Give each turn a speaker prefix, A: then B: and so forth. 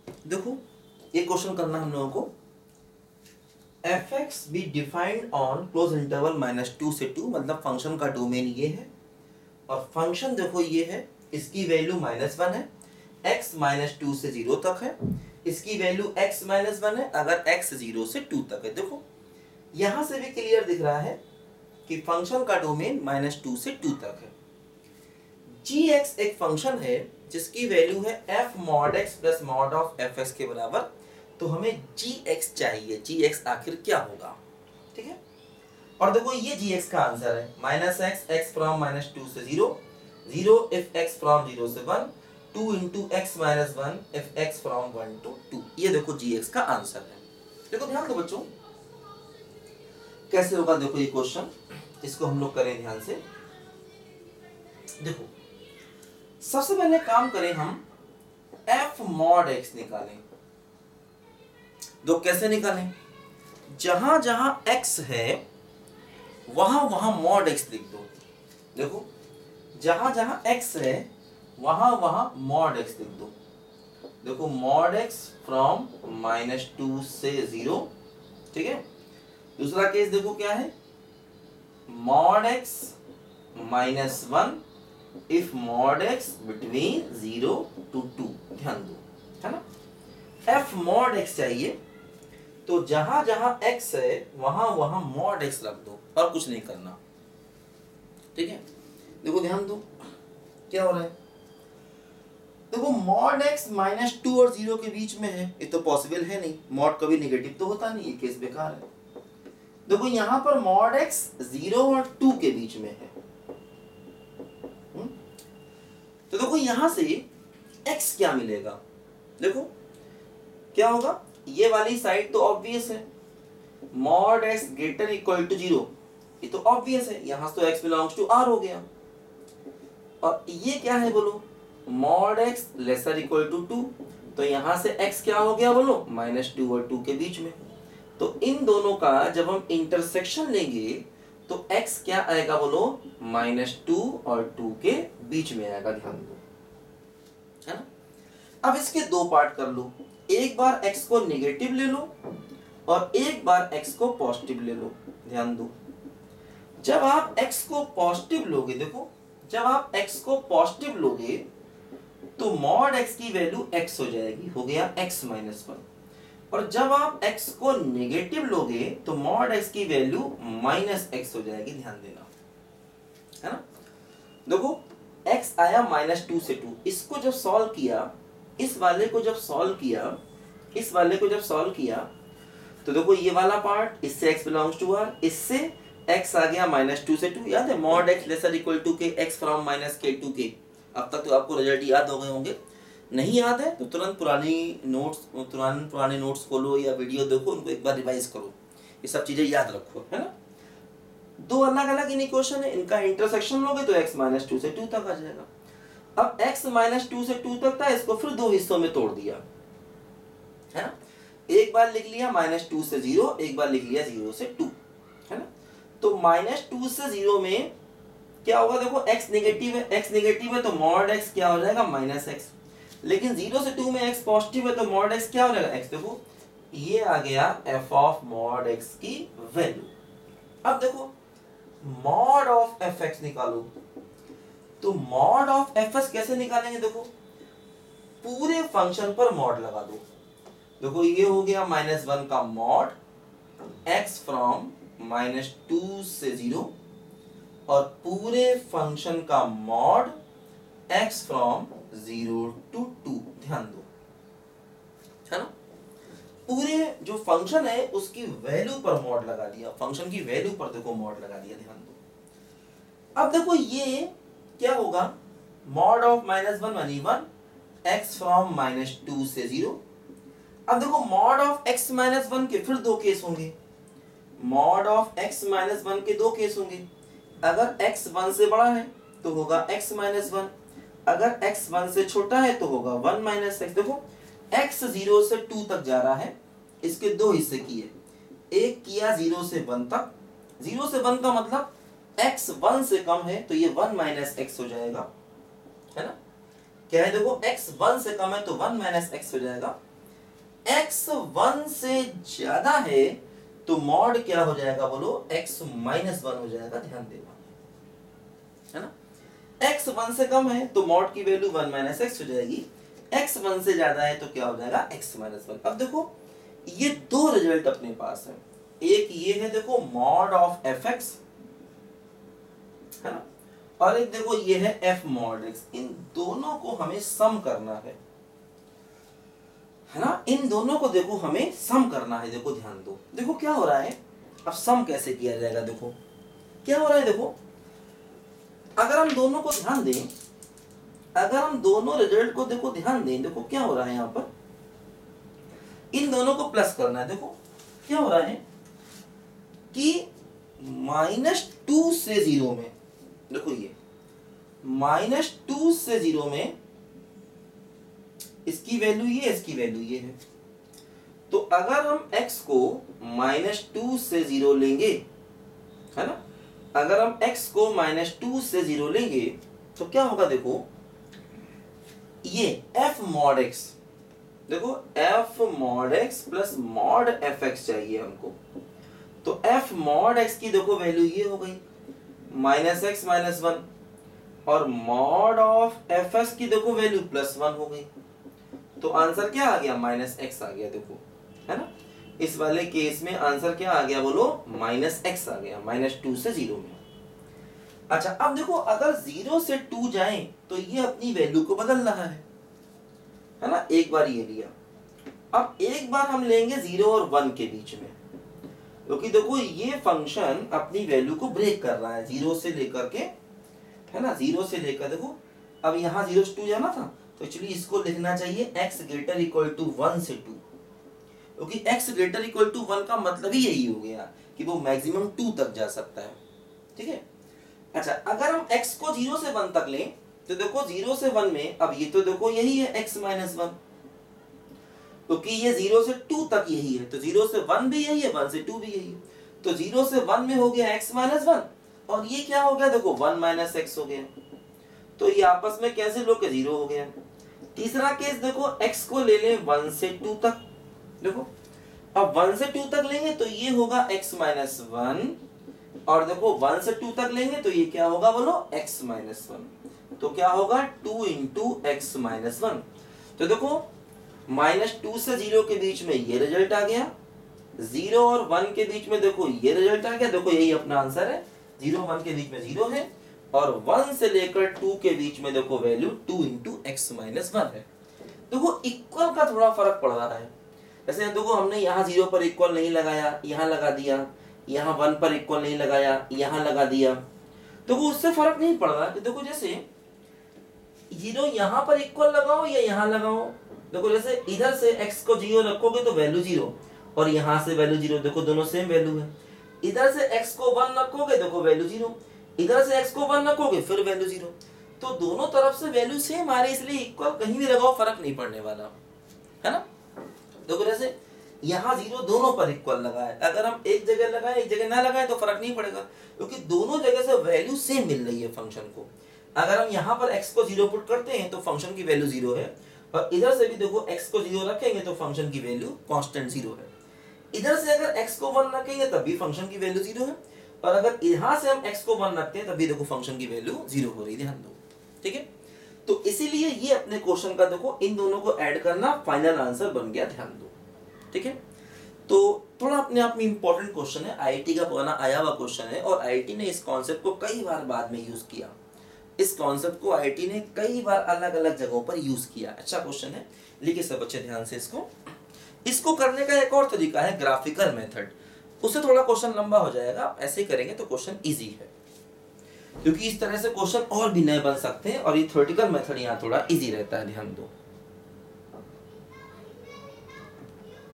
A: देखो ये क्वेश्चन करना हम लोगों को, F x be defined on close interval -2 से 2, मतलब फंक्शन का डोमेन ये है और फंक्शन देखो ये है, इसकी वैल्यू -1 है, x -2 से 0 तक है, इसकी वैल्यू x -1 है अगर x 0 से 2 तक है। देखो यहां से भी क्लियर दिख रहा है कि फंक्शन का डोमेन -2 से 2 तक है। g(x) एक फंक्शन है जिसकी वैल्यू है f mod x plus mod of fx के बराबर, तो हमें g(x) चाहिए। g(x) आखिर क्या होगा, ठीक है। और देखो ये g(x) का आंसर है -x, x फ्रॉम -2 से 0, 0 if x फ्रॉम 0 से 1, 2 into x minus 1 if x from 1 to 2। ये देखो g(x) का आंसर है। देखो ध्यान दो बच्चों, कैसे होगा देखो ये क्वेश्चन, इसको हम लोग करें ध्यान से। देखो सबसे पहले काम करें हम f mod x निकालें। तो कैसे निकालें, जहां जहां x है वहां वहां mod x लिख दो। देखो जहां जहां x है वहां वहां mod x लिख दो। देखो mod x फ्रॉम -2 से 0, ठीक है। दूसरा केस देखो क्या है, mod x -1 if mod x between 0 to 2। ध्यान दो, है ना, f mod x चाहिए, तो जहां जहां x है वहां वहां mod x रख दो और कुछ नहीं करना, ठीक है। देखो ध्यान दो क्या हो रहा है, देखो mod x -2 और 0 के बीच में है, ये तो पॉसिबल है नहीं, mod कभी नेगेटिव तो होता नहीं, ये केस बेकार है। देखो यहां पर mod x 0 और 2 के बीच में है, तो देखो यहां से x क्या मिलेगा, देखो क्या होगा, ये वाली साइड तो ऑब्वियस है, mod x greater equal to 0, ये तो ऑब्वियस है, यहां तो x बिलोंग्स टू r हो गया। और ये क्या है बोलो, mod x lesser equal to 2, तो यहां से x क्या हो गया बोलो, -2 और 2 के बीच में। तो इन दोनों का जब हम इंटरसेक्शन लेंगे तो x क्या आएगा बोलो, -2 और 2 के बीच में आएगा। ध्यान दो, है ना। अब इसके दो पार्ट कर लो, एक बार x को नेगेटिव ले लो और एक बार x को पॉजिटिव ले लो। ध्यान दो, जब आप x को पॉजिटिव लोगे, देखो जब आप x को पॉजिटिव लोगे तो mod x की वैल्यू x हो जाएगी, हो गया x -1। और जब आप x को नेगेटिव लोगे तो mod x की वैल्यू -x हो जाएगी। ध्यान देना, है ना। देखो x आया -2 से 2, इसको जब सॉल्व किया, इस वाले को जब सॉल्व किया, इस वाले को जब सॉल्व किया, तो देखो ये वाला पार्ट, इससे x बिलोंग्स टू r, इससे x आ गया -2 से 2। याद है mod x lesser equal to के x from -k to k। अब तक तो आपको रिजल्ट याद हो गए होंगे, नहीं याद है तो तुरंत पुराने नोट्स खोलो या वीडियो देखो, उनको एक बार रिवाइज करो, ये सब चीजें याद रखो, है ना। दो अलग अलग इक्वेशन है, इनका इंटरसेक्शन लोगे तो x -2 से 2 तक आ जाएगा। अब x -2 से 2 तक था, इसको फिर दो हिस्सों में तोड़ दिया, है ना। एक बार लिख लिया -2 से 0, एक बार लिख लिया 0 से 2, है ना। तो -2 से 0 में क्या होगा, देखो x नेगेटिव है, x नेगेटिव है तो mod x क्या हो जाएगा, -x। लेकिन 0 से 2 में x पॉजिटिव है तो mod x क्या हो जाएगा, x। देखो ये आ गया f ऑफ mod x की वैल्यू। अब देखो mod ऑफ fx निकालो, तो mod ऑफ fx कैसे निकालेंगे, देखो पूरे फंक्शन पर mod लगा दो। देखो ये हो गया -1 का mod x फ्रॉम -2 से 0 और पूरे फंक्शन का mod x फ्रॉम 0 to 2। ध्यान दो, है ना, पूरे जो फंक्शन है उसकी वैल्यू पर mod लगा दिया, फंक्शन की वैल्यू पर देखो mod लगा दिया। ध्यान दो, अब देखो ये क्या होगा, mod ऑफ -1 यानी 1, x फ्रॉम -2 से 0। अब देखो mod ऑफ x -1 के फिर दो केस होंगे, mod ऑफ x -1 के दो केस होंगे। अगर x 1 से बड़ा है तो होगा x -1, अगर x 1 से छोटा है तो होगा 1 -x। देखो x 0 से 2 तक जा रहा है, इसके दो हिस्से किए, एक किया 0 से 1 तक, 0 से 1 का मतलब x 1 से कम है तो ये 1 -x हो जाएगा, है ना। क्या है देखो x 1 से कम है तो 1 -x हो जाएगा। x 1 से ज्यादा है तो मॉड क्या हो जाएगा बोलो, x माइनस 1 हो जाएगा, ध्यान देना, है ना। x 1 से कम है तो मॉड की वैल्यू 1 माइनस एक्स हो जाएगी, x 1 से ज्यादा है तो क्या हो जाएगा, x माइनस 1। अब देखो ये दो रिजल्ट अपने पास है, एक ये है देखो मॉड ऑफ fx, है ना, और एक देखो ये है f मॉड x। इन दोनों को हमें सम करना है ना, इन दोनों को देखो हमें सम करना है। देखो ध्यान दो, देखो क्या हो रहा है, अब सम कैसे किया जाएगा, देखो क्या हो रहा है, देखो अगर हम दोनों को ध्यान दें, अगर हम दोनों रिजल्ट को देखो ध्यान दें, देखो क्या हो रहा है, यहां पर इन दोनों को प्लस करना है। देखो क्या हो रहा है कि -2 से 0 में, देखो ये -2 से 0 में इसकी वैल्यू ये, इसकी वैल्यू ये है। तो अगर हम x को -2 से 0 लेंगे, है ना, अगर हम x को -2 से 0 लेंगे तो क्या होगा, देखो ये f मॉड x, देखो f mod x plus mod fx चाहिए हमको, तो f मॉड x की देखो वैल्यू ये हो गई -x - 1, और मॉड ऑफ fx की देखो वैल्यू +1 हो गई, तो आंसर क्या आ गया, -x आ गया, देखो, है ना। इस वाले केस में आंसर क्या आ गया बोलो, -x आ गया, -2 से 0 में। अच्छा अब देखो अगर 0 से 2 जाए तो ये अपनी वैल्यू को बदल रहा है ना, एक बार ये लिया, अब एक बार हम लेंगे 0 और 1 के बीच में, क्योंकि देखो ये फंक्शन अपनी वैल्यू को ब्रेक कर रहा है 0 से लेकर के, है ना, 0 से लेकर, देखो अब यहाँ 0 से 2 जाना था तो एक्चुअली इसको लिखना चाहिए x > 1 से 2, क्योंकि x > 1 का मतलब ही यही हो गया कि वो मैक्सिमम 2 तक जा सकता है, ठीक है। अच्छा अगर हम x को 0 से 1 तक लें तो देखो 0 से 1 में, अब ये तो देखो यही है x - 1, क्योंकि ये 0 से 2 तक यही है, तो 0 से 1 भी यही है, 1 से 2 भी यही है, तो 0 से 1 में हो गया x - 1, और ये क्या हो गया, देखो 1 - x हो गया, तो ये आपस में कैंसिल होकर 0 हो गया। तीसरा केस देखो x को ले लें 1 से 2 तक, देखो अब 1 से 2 तक लेंगे तो ये होगा x - 1, और देखो 1 से 2 तक लेंगे तो ये क्या होगा बोलो, x - 1, तो क्या होगा 2 × x - 1, तो देखो -2 से 0 के बीच में ये रिजल्ट आ गया, 0 और 1 के बीच में देखो ये रिजल्ट आ गया, देखो यही अपना आंसर है, 0 1 के बीच में 0 है, और 1 से लेकर 2 के बीच में देखो वैल्यू 2 × x - 1 है। देखो इक्वल का थोड़ा फर्क पड़ रहा है, जैसे देखो हमने यहाँ 0 पर इक्वल नहीं लगाया, यहाँ लगा दिया, यहाँ 1 पर इक्वल नहीं लगाया, यहाँ लगा दिया, तो वो उससे फर्क नहीं पड़ रहा। तो देखो जैसे 0 यहाँ पर इक्वल लगाओ या यहाँ लगाओ, देखो जैसे इधर से x को 0 रखोगे तो वैल्यू 0, और यहाँ से वैल्यू 0, देखो दोनों सेम वैल्यू है। इधर से x को 1 रखोगे देखो वैल्यू 0, इधर से x को 1 रखोगे फिर वैल्यू 0, तो दोनों तरफ से वैल्यू सेम आ रही है, इसलिए इक्वल कहीं भी लगाओ फर्क नहीं पड़ने वाला, है ना। देखो जैसे यहाँ 0 दोनों पर इक्वल लगा है, अगर हम एक जगह लगाए एक जगह ना लगाए तो फर्क नहीं पड़ेगा, क्योंकि दोनों जगह से वैल्यू सेम मिल रही है फंक्शन को। अगर हम यहाँ पर x को 0 पुट करते हैं तो फंक्शन की वैल्यू 0 है, और इधर से भी देखो x को 0 रखेंगे तो फंक्शन की वैल्यू कांस्टेंट 0 है। इधर से अगर x को 1 रखेंगे तब भी फंक्शन की वैल्यू 0 है, और अगर यहाँ से हम x को 1 रखते हैं तब भी देखो फंक्शन की वैल्यू 0 हो रही है, ध्यान दो, ठीक है। तो इसीलिए ये अपने क्वेश्चन का देखो इन दोनों को ऐड करना फाइनल आंसर बन गया, ध्यान दो, ठीक है। तो थोड़ा अपने आप में इंपॉर्टेंट क्वेश्चन है, आईआईटी का पुराना आया हुआ क्वेश्चन है, और आईआईटी ने इस कॉन्सेप्ट को कई बार बाद में यूज किया, इस कॉन्सेप्ट को आईआईटी ने कई बार अलग अलग जगहों पर यूज किया। अच्छा क्वेश्चन है, लिखिए सब बच्चे ध्यान से इसको करने का एक और तरीका है ग्राफिकल मेथड, उससे थोड़ा क्वेश्चन लंबा हो जाएगा, ऐसे करेंगे तो क्वेश्चन इजी है, क्योंकि इस तरह से क्वेश्चन और भी नए बन सकते हैं, और ये थ्योरेटिकल मेथड यहाँ थोड़ा इजी रहता है, ध्यान दो।